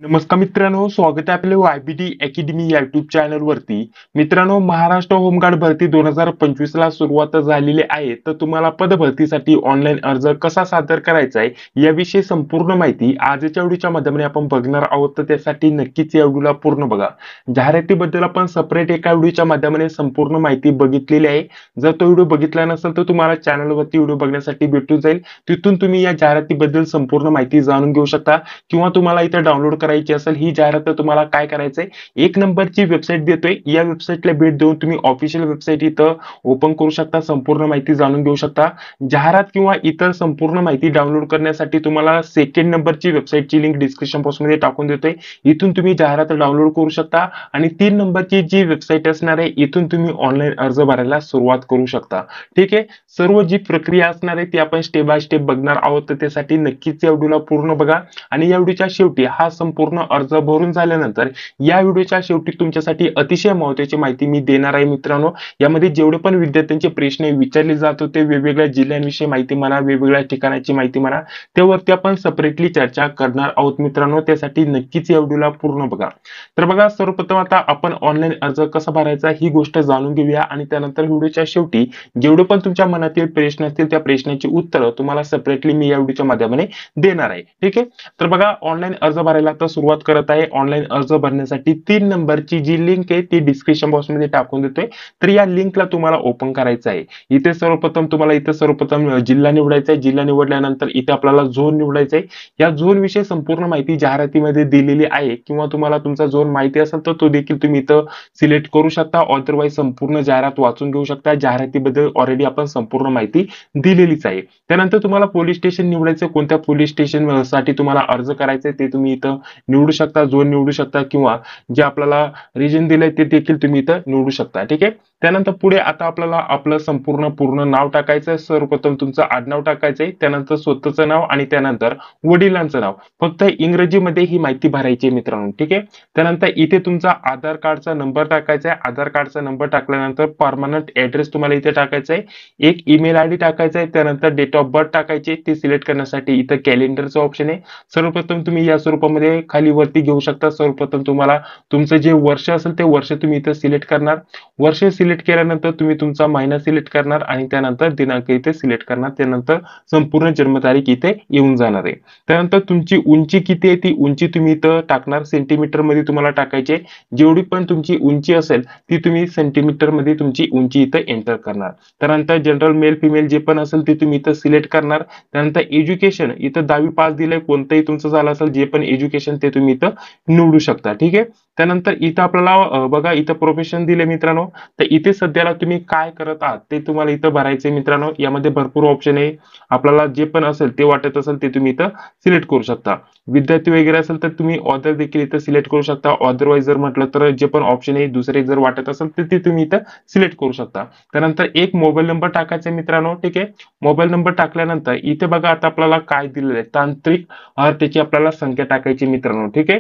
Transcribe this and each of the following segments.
नमस्कार मित्रांनो, स्वागत आहे आपल्या YBD अकॅडमी या युट्यूब चॅनल वरती. मित्रांनो, महाराष्ट्र होमगार्ड भरती 2025 ला सुरुवात झालेली आहे. तर तुम्हाला पदभरतीसाठी ऑनलाईन अर्ज कसा सादर करायचा आहे याविषयी संपूर्ण माहिती आजच्या व्हिडिओच्या माध्यमाने आपण बघणार आहोत. तर त्यासाठी नक्कीच या व्हिडिओला पूर्ण बघा. जाहिरातीबद्दल आपण सेपरेट एका व्हिडिओच्या माध्यमाने संपूर्ण माहिती बघितलेली आहे. जर तो व्हिडिओ बघितला नसेल तर तुम्हाला चॅनलवरती व्हिडिओ बघण्यासाठी भेटून जाईल. तिथून तुम्ही या जाहिरातीबद्दल संपूर्ण माहिती जाणून घेऊ शकता किंवा तुम्हाला इथे डाउनलोड करायची असेल ही जाहिरात तर तुम्हाला काय करायचंय, एक नंबरची वेबसाईट देतोय, या वेबसाईटला भेट देऊन तुम्ही ऑफिशियल वेबसाईट इथं ओपन करू शकता, संपूर्ण माहिती जाणून घेऊ शकता. जाहिरात किंवा इतर संपूर्ण माहिती डाउनलोड करण्यासाठी तुम्हाला सेकंड नंबरची वेबसाईटची लिंक डिस्क्रिप्शन बॉक्स मध्ये टाकून देतोय. इथून तुम्ही जाहिरात डाउनलोड करू शकता आणि 3 नंबरची जी वेबसाईट असणार आहे इथून तुम्ही ऑनलाईन अर्ज भरायला सुरुवात करू शकता. ठीक आहे, सर्व जी प्रक्रिया असणार आहे ती आपण स्टेप बाय स्टेप बघणार आहोत. तर त्यासाठी नक्कीच या व्हिडिओला पूर्ण बघा आणि या व्हिडिओच्या शेवटी हा संपूर्ण अर्ज भरून झाल्यानंतर या व्हिडिओच्या शेवटी तुमच्यासाठी अतिशय महत्त्वाची माहिती मी देणार आहे. मित्रांनो, यामध्ये जेवढे पण विद्यार्थ्यांचे प्रश्न विचारले जात होते, वेगवेगळ्या जिल्ह्यांविषयी माहिती म्हणा, वेगवेगळ्या ठिकाणाची माहिती म्हणा, त्यावरती आपण सेपरेटली चर्चा करणार आहोत. मित्रांनो, त्यासाठी नक्कीच या व्हिडिओला पूर्ण बघा. तर बघा, सर्वप्रथम आता आपण ऑनलाईन अर्ज कसा भरायचा ही गोष्ट जाणून घेऊया आणि त्यानंतर व्हिडिओच्या शेवटी जेवढे पण तुमच्या मनातील प्रश्न असतील त्या प्रश्नांची उत्तरं तुम्हाला सेपरेटली मी या व्हिडिओच्या माध्यमाने देणार आहे. ठीक आहे, तर बघा, ऑनलाईन अर्ज भरायला आता सुरुवात करत आहे. ऑनलाईन अर्ज भरण्यासाठी 3 नंबरची जी लिंक आहे ती डिस्क्रिप्शन बॉक्स मध्ये टाकून देतोय. तर या लिंकला तुम्हाला ओपन करायचं आहे. इथे सर्वप्रथम जिल्हा निवडायचा आहे. जिल्हा निवडल्यानंतर इथे आपल्याला झोन निवडायचा आहे. या झोन विषयी संपूर्ण माहिती जाहिरातीमध्ये दिलेली आहे किंवा तुम्हाला तुमचा झोन माहिती असेल तर तो देखील तुम्ही इथं सिलेक्ट करू शकता. अदरवाईज संपूर्ण जाहिरात वाचून घेऊ शकता. जाहिरातीबद्दल ऑलरेडी आपण संपूर्ण माहिती दिलेलीच आहे. त्यानंतर तुम्हाला पोलीस स्टेशन निवडायचं, कोणत्या पोलीस स्टेशन साठी तुम्हाला अर्ज करायचे ते तुम्ही इथं निवडू शकता, झोन निवडू शकता किंवा जे आपल्याला रिजन दिलंय ते देखील तुम्ही इथं निवडू शकता. ठीक आहे, त्यानंतर पुढे आता आपल्याला आपलं संपूर्ण पूर्ण नाव टाकायचं आहे. सर्वप्रथम तुमचं आडनाव टाकायचंय, त्यानंतर स्वतःचं नाव आणि त्यानंतर वडिलांचं नाव. फक्त इंग्रजीमध्ये ही माहिती भरायची आहे मित्रांनो. ठीक आहे, त्यानंतर इथे तुमचा आधार कार्डचा नंबर टाकायचा आहे. आधार कार्डचा नंबर टाकल्यानंतर परमनंट ऍड्रेस तुम्हाला इथे टाकायचा आहे. एक ईमेल आयडी टाकायचा आहे. त्यानंतर डेट ऑफ बर्थ टाकायची, ते सिलेक्ट करण्यासाठी इथं कॅलेंडरचं ऑप्शन आहे. सर्वप्रथम तुम्ही या स्वरूपामध्ये खाली वरती घेऊ शकता. सर्वप्रथम तुम्हाला तुमचं जे वर्ष असेल ते वर्ष तुम्ही इथं सिलेक्ट करणार. वर्ष सिलेक्ट केल्यानंतर तुम्ही तुमचा महिना सिलेक्ट करणार आणि त्यानंतर दिनांक इथे सिलेक्ट करणार. त्यानंतर संपूर्ण जन्मतारीख इथे येऊन जाणार आहे. त्यानंतर तुमची उंची किती आहे ती उंची तुम्ही इथं टाकणार. सेंटीमीटर मध्ये तुम्हाला टाकायचे. जेवढी पण तुमची उंची असेल ती तुम्ही सेंटीमीटर मध्ये तुमची उंची इथं एंटर करणार. त्यानंतर जनरल मेल फिमेल जे पण असेल ते तुम्ही इथं सिलेक्ट करणार. त्यानंतर एज्युकेशन इथं 10वी पास दिलंय, कोणतंही तुमचं झालं असेल जे पण एज्युकेशन ते तुम्ही इथं निवडू शकता. ठीक आहे, त्यानंतर इथं आपल्याला बघा इथं प्रोफेशन दिले मित्रांनो. तर इथे सध्याला तुम्ही काय करत आहात ते तुम्हाला इथं भरायचे मित्रांनो. यामध्ये भरपूर ऑप्शन आहे. आपल्याला जे पण असेल ते वाटत असेल ते तुम्ही इथं सिलेक्ट करू शकता. विद्यार्थी वगैरे असेल तर तुम्ही ऑदर देखील इथं सिलेक्ट करू शकता. अदरवाईज जर म्हटलं तर जे पण ऑप्शन आहे दुसरे जर वाटत असेल तर ते तुम्ही इथं सिलेक्ट करू शकता. त्यानंतर एक मोबाईल नंबर टाकायचा आहे मित्रांनो. ठीक आहे, मोबाईल नंबर टाकल्यानंतर इथे बघा आता आपल्याला काय दिलेलं आहे, तांत्रिक त्याची आपल्याला संख्या टाकायची मित्रांनो. ठीक आहे,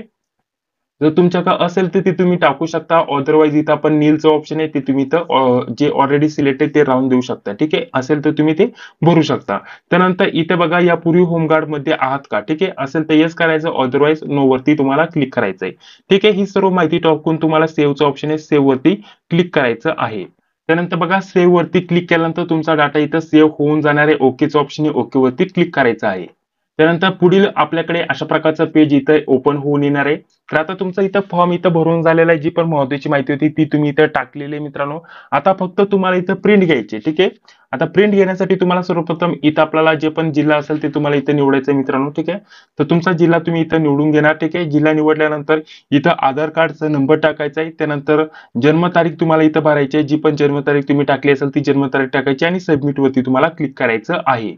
जर तुमच्याकडे असेल तर ते तुम्ही टाकू शकता. अदरवाईज इथं आपण नीलचं ऑप्शन आहे ते तुम्ही इथं जे ऑलरेडी सिलेक्ट आहे ते राहून देऊ शकता. ठीक आहे, असेल तर तुम्ही ते भरू शकता. त्यानंतर इथे बघा यापूर्वी होमगार्ड मध्ये आहात का, ठीक आहे, असेल तर येस करायचं. अदरवाईज नो वरती तुम्हाला क्लिक करायचंय. ठीक आहे, ही सर्व माहिती टाकून तुम्हाला सेव्हचं ऑप्शन आहे, सेव्ह वरती क्लिक करायचं आहे. त्यानंतर बघा सेव्ह वरती क्लिक केल्यानंतर तुमचा डाटा इथं सेव्ह होऊन जाणार आहे. ओकेचं ऑप्शन आहे, ओके वरती क्लिक करायचं आहे. त्यानंतर पुढील आपल्याकडे अशा प्रकारचं पेज इथं ओपन होऊन येणार आहे. तर आता तुमचा इथं फॉर्म इथं भरून झालेला आहे. जी पण महत्त्वाची माहिती होती ती तुम्ही इथं टाकलेली आहे मित्रांनो. आता फक्त तुम्हाला इथं प्रिंट घ्यायची. ठीक आहे, आता प्रिंट घेण्यासाठी तुम्हाला सर्वप्रथम इथं आपल्याला जे पण जिल्हा असेल ते तुम्हाला इथं निवडायचं मित्रांनो. ठीक आहे, तर तुमचा जिल्हा तुम्ही इथं निवडून घेणार. ठीक आहे, जिल्हा निवडल्यानंतर इथं आधार कार्डचा नंबर टाकायचा आहे. त्यानंतर जन्मतारीख तुम्हाला इथं भरायची आहे. जी पण जन्मतारीख तुम्ही टाकली असेल ती जन्मतारीख टाकायची आणि सबमिट वरती तुम्हाला क्लिक करायचं आहे.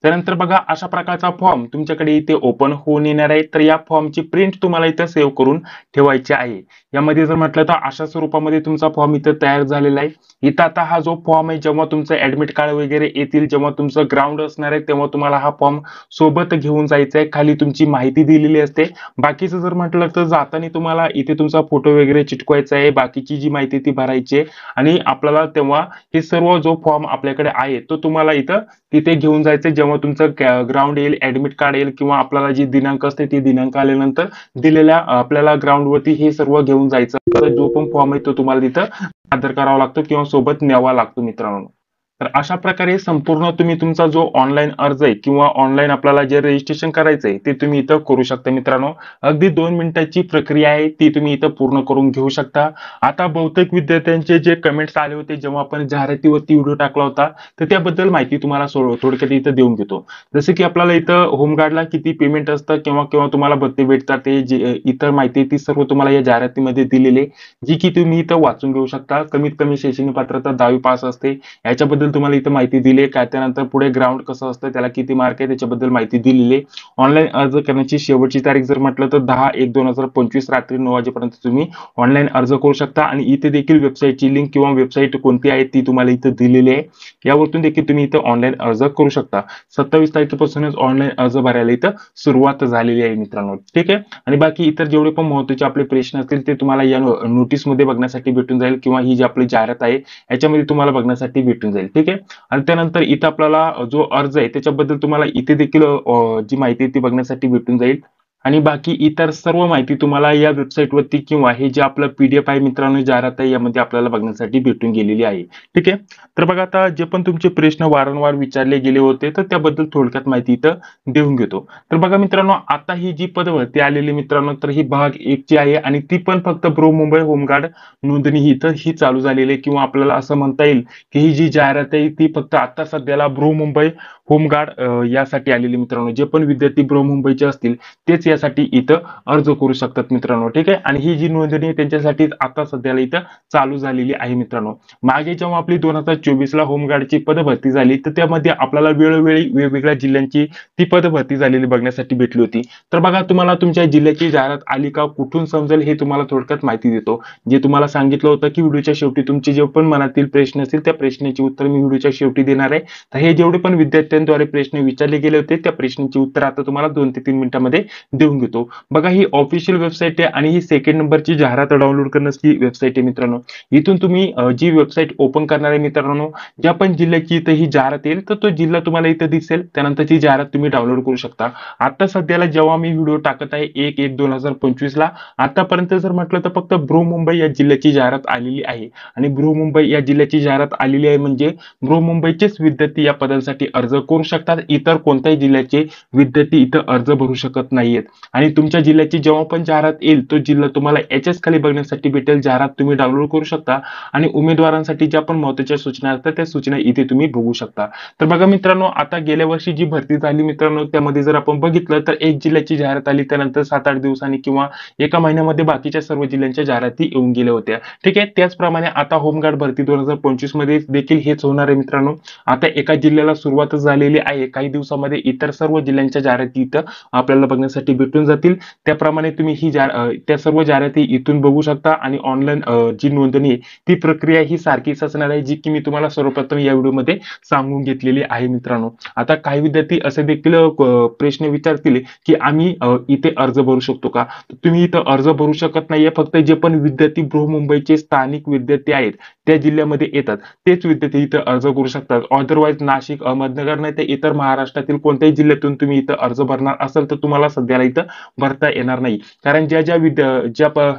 त्यानंतर बघा अशा प्रकारचा फॉर्म तुमच्याकडे इथे ओपन होऊन येणार आहे. तर या फॉर्मची प्रिंट तुम्हाला इथं सेव्ह करून ठेवायची आहे. यामध्ये जर म्हटलं तर अशा स्वरूपामध्ये तुमचा फॉर्म इथं तयार झालेला आहे. इथं आता हा जो फॉर्म आहे जेव्हा तुमचं ऍडमिट कार्ड वगैरे येतील, जेव्हा तुमचं ग्राउंड असणार आहे तेव्हा तुम्हाला हा फॉर्म सोबत घेऊन जायचा आहे. खाली तुमची माहिती दिलेली असते. बाकीचं जर म्हटलं तर जाताना तुम्हाला इथे तुमचा फोटो वगैरे चिटकवायचा आहे, बाकीची जी माहिती ती भरायची आहे आणि आपल्याला तेव्हा हे सर्व जो फॉर्म आपल्याकडे आहे तो तुम्हाला इथं तिथे घेऊन जायचं जेव्हा जेव्हा तुमचं ग्राउंड येईल, ऍडमिट कार्ड येईल किंवा आपल्याला जी दिनांक असते ती दिनांक आल्यानंतर दिलेल्या आपल्याला ग्राउंडवरती हे सर्व घेऊन जायचं. जो पण फॉर्म आहे तो तुम्हाला तिथं सादर करावा लागतो किंवा सोबत न्यावा लागतो मित्रांनो. तर अशा प्रकारे संपूर्ण तुम्ही तुमचा जो ऑनलाईन अर्ज आहे किंवा ऑनलाईन आपल्याला जे रजिस्ट्रेशन करायचंय ते तुम्ही इथं करू शकता मित्रांनो. अगदी 2 मिनिटाची प्रक्रिया आहे, ती तुम्ही इथं पूर्ण करून घेऊ शकता. आता बहुतेक विद्यार्थ्यांचे जे कमेंट्स आले होते जेव्हा आपण जाहिरातीवरती व्हिडिओ टाकला होता, तर त्याबद्दल माहिती तुम्हाला थोडक्यात इथं देऊन घेतो. जसं की आपल्याला इथं होमगार्डला किती पेमेंट असतं किंवा केव्हा तुम्हाला भत्ते भेटतात, ते जे इतर माहिती आहे ती सर्व तुम्हाला या जाहिरातीमध्ये दिलेली आहे, जी की तुम्ही इथं वाचून घेऊ शकता. कमीत कमी शैक्षणिक पात्रता 10वी पास असते, याच्याबद्दल तुम्हाला इथं माहिती दिली आहे. काय त्यानंतर पुढे ग्राउंड कसं असतं, त्याला किती मार्क आहे त्याच्याबद्दल माहिती दिलेली आहे. ऑनलाईन अर्ज करण्याची शेवटची तारीख जर म्हटलं तर 10/1/2025 रात्री 9 वाजेपर्यंत तुम्ही ऑनलाईन अर्ज करू शकता. आणि इथे देखील वेबसाईटची लिंक किंवा वेबसाईट कोणती आहे ती तुम्हाला इथं दिलेली आहे. यावरतून देखील तुम्ही इथं ऑनलाईन अर्ज करू शकता. 27 तारखेपासूनच ऑनलाईन अर्ज भरायला इथं सुरुवात झालेली आहे मित्रांनो. ठीक आहे. आणि बाकी इतर जेवढे पण महत्त्वाचे आपले प्रश्न असतील ते तुम्हाला या नोटीसमध्ये बघण्यासाठी भेटून जाईल किंवा ही जी आपली जाहिरात आहे याच्यामध्ये तुम्हाला बघण्यासाठी भेटून जाईल. ठीक आहे. आणि त्यानंतर इथं आपल्याला जो अर्ज आहे त्याच्याबद्दल तुम्हाला इथे देखील जी माहिती आहे ती बघण्यासाठी भेटून जाईल. आणि बाकी इतर सर्व माहिती तुम्हाला या वेबसाईटवरती किंवा हे जे आपलं PDF आहे मित्रांनो, जाहिरात आहे यामध्ये आपल्याला बघण्यासाठी भेटून गेलेली आहे. ठीक आहे. तर बघा, आता जे पण तुमचे प्रश्न वारंवार विचारले गेले होते तर त्याबद्दल थोडक्यात माहिती इथं देऊन घेतो. तर बघा मित्रांनो, आता ही जी पदभरती आलेली मित्रांनो, तर ही भाग 1 ची आहे आणि ती पण फक्त बृहमुंबई होमगार्ड नोंदणी ही इथं ही चालू झालेली आहे किंवा आपल्याला असं म्हणता येईल की ही जी जाहिरात आहे ती फक्त आता सध्याला बृहमुंबई होमगार्ड यासाठी आलेली मित्रांनो. जे पण विद्यार्थी बृहमुंबईचे असतील तेच यासाठी इथं अर्ज करू शकतात मित्रांनो. ठीक आहे. आणि ही जी नोंदणी आहे त्यांच्यासाठी आता सध्याला इथं चालू झालेली आहे मित्रांनो. मागे जेव्हा आपली 2024 ला होमगार्डची पदभरती झाली तर त्यामध्ये आपल्याला वेळोवेळी वेगवेगळ्या जिल्ह्यांची ती पदभरती झालेली बघण्यासाठी भेटली होती. तर बघा, तुम्हाला तुमच्या जिल्ह्याची जाहिरात आली का, कुठून समजेल हे तुम्हाला थोडक्यात माहिती देतो. जे तुम्हाला सांगितलं होतं की व्हिडिओच्या शेवटी तुमचे जे पण मनातील प्रश्न असतील त्या प्रश्नाची उत्तर मी व्हिडिओच्या शेवटी देणार आहे. तर हे जेवढे पण विद्यार्थ्यांद्वारे प्रश्न विचारले गेले होते त्या प्रश्नांची उत्तर आता तुम्हाला 2 ते 3 मिनिटांमध्ये देऊन घेतो. बघा, ही ऑफिशियल वेबसाईट आहे आणि ही सेकंड नंबरची जाहिरात डाउनलोड करण्याची वेबसाईट आहे मित्रांनो. इथून तुम्ही जी वेबसाईट ओपन करणार आहे मित्रांनो, ज्या पण जिल्ह्याची इथं ही जाहिरात येईल तर तो जिल्हा तुम्हाला इथं दिसेल, त्यानंतरची जाहिरात तुम्ही डाउनलोड करू शकता. आता सध्याला जेव्हा मी व्हिडिओ टाकत आहे 1/1/2025 ला, आतापर्यंत जर म्हटलं तर फक्त बृहमुंबई या जिल्ह्याची जाहिरात आलेली आहे. आणि बृहमुंबई या जिल्ह्याची जाहिरात आलेली आहे म्हणजे बृहमुंबईचेच विद्यार्थी या पदांसाठी अर्ज करू शकतात. इतर कोणत्याही जिल्ह्याचे विद्यार्थी इथं अर्ज भरू शकत नाहीयेत. आणि तुमच्या जिल्ह्याची जेव्हा पण जाहिरात येईल तो जिल्हा तुम्हाला याच्याच खाली बघण्यासाठी भेटेल. जाहिरात तुम्ही डाउनलोड करू शकता आणि उमेदवारांसाठी ज्या पण महत्त्वाच्या सूचना असतात त्या सूचना इथे तुम्ही बघू शकता. तर बघा मित्रांनो, आता गेल्या वर्षी जी भरती झाली मित्रांनो त्यामध्ये जर आपण बघितलं तर एक जिल्ह्याची जाहिरात आली, त्यानंतर 7-8 दिवसांनी किंवा एका महिन्यामध्ये बाकीच्या सर्व जिल्ह्यांच्या जाहिराती येऊन गेल्या होत्या. ठीक आहे. त्याचप्रमाणे आता होमगार्ड भरती 2025 मध्ये देखील हेच होणार आहे मित्रांनो. आता एका जिल्ह्याला सुरुवातच झालेली आहे, काही दिवसामध्ये इतर सर्व जिल्ह्यांच्या जाहिराती इथं आपल्याला बघण्यासाठी भेटून जातील. त्याप्रमाणे तुम्ही ही त्या सर्व जाहिराती इथून बघू शकता. आणि ऑनलाईन जी नोंदणी आहे ती प्रक्रिया ही सारखीच असणार आहे, जी की मी तुम्हाला सर्वप्रथम या व्हिडिओमध्ये सांगून घेतलेली आहे मित्रांनो. आता काही विद्यार्थी असे देखील प्रश्न विचारतील की आम्ही इथे अर्ज भरू शकतो का, तर तुम्ही इथं अर्ज भरू शकत नाहीये. फक्त जे पण विद्यार्थी बृहमुंबईचे स्थानिक विद्यार्थी आहेत त्या जिल्ह्यामध्ये येतात तेच विद्यार्थी इथं अर्ज करू शकतात. अदरवाईज नाशिक, अहमदनगर नाही तर इतर महाराष्ट्रातील कोणत्याही जिल्ह्यातून तुम्ही इथं अर्ज भरणार असाल तर तुम्हाला सध्याला इथं भरता येणार नाही. कारण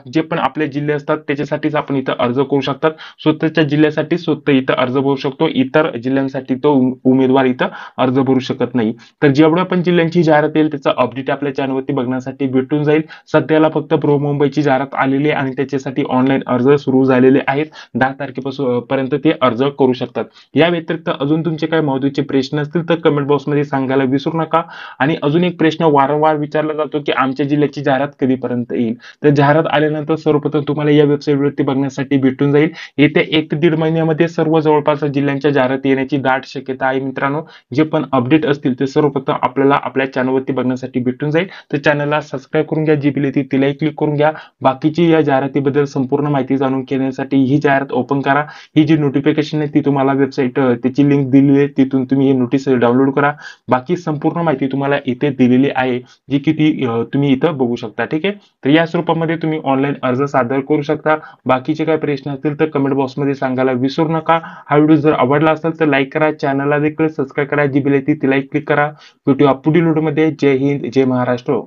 जे पण आपले जिल्हे असतात त्याच्यासाठीच आपण इथं अर्ज करू शकतात. स्वतःच्या जिल्ह्यासाठी स्वतः इथं अर्ज भरू शकतो, इतर जिल्ह्यांसाठी तो उमेदवार इथं अर्ज भरू शकत नाही. तर जेवढ्या पण जिल्ह्यांची जाहिरात येईल त्याचा अपडेट आपल्या चॅनलवरती बघण्यासाठी भेटून जाईल. सध्याला फक्त बृहमुंबईची जाहिरात आलेली आहे आणि त्याच्यासाठी ऑनलाईन अर्ज सुरू झालेले आहेत. 10 तारखेपासून पर्यंत ते अर्ज करू शकतात. या व्यतिरिक्त अजून तुमचे काही महत्त्वाचे प्रश्न असतील तर कमेंट बॉक्समध्ये सांगायला विसरू नका. आणि अजून एक प्रश्न वारंवार विचारला जातो की आमच्या जिल्ह्याची जाहिरात कधीपर्यंत येईल, तर जाहिरात आल्यानंतर सर्वप्रथम तुम्हाला या वेबसाईटवरती बघण्यासाठी भेटून जाईल. येत्या 1 ते 1.5 महिन्यामध्ये सर्व जवळपास जिल्ह्यांच्या जाहिरात येण्याची दाट शक्यता आहे मित्रांनो. जे पण अपडेट असतील ते सर्वप्रथम आपल्याला आपल्या चॅनलवरती बघण्यासाठी भेटून जाईल. तर चॅनलला सबस्क्राईब करून घ्या, जी बिल येते तिलाही क्लिक करून घ्या. बाकीची या जाहिरातीबद्दल संपूर्ण माहिती जाणून घेण्यासाठी ही जाहिरात ओपन करा. ही जी नोटिफिकेशन आहे ती तुम्हाला वेबसाईट त्याची लिंक दिलेली आहे, तिथून तुम्ही हे नोटीस प्लीज डाउनलोड करा. बाकी संपूर्ण माहिती तुम्हाला इथे दिलेली आहे, जी की ती तुम्ही इथं बघू शकता. ठीक आहे. तर या स्वरूपामध्ये तुम्ही ऑनलाईन अर्ज सादर करू शकता. बाकीचे काही प्रश्न असतील तर कमेंट बॉक्समध्ये सांगायला विसरू नका. हा व्हिडिओ जर आवडला असेल तर लाईक करा, चॅनलला देखील सबस्क्राईब करा, जी बेल आहे ती तिला क्लिक करा. भेटूया पुढील व्हिडिओमध्ये. जय हिंद, जय महाराष्ट्र.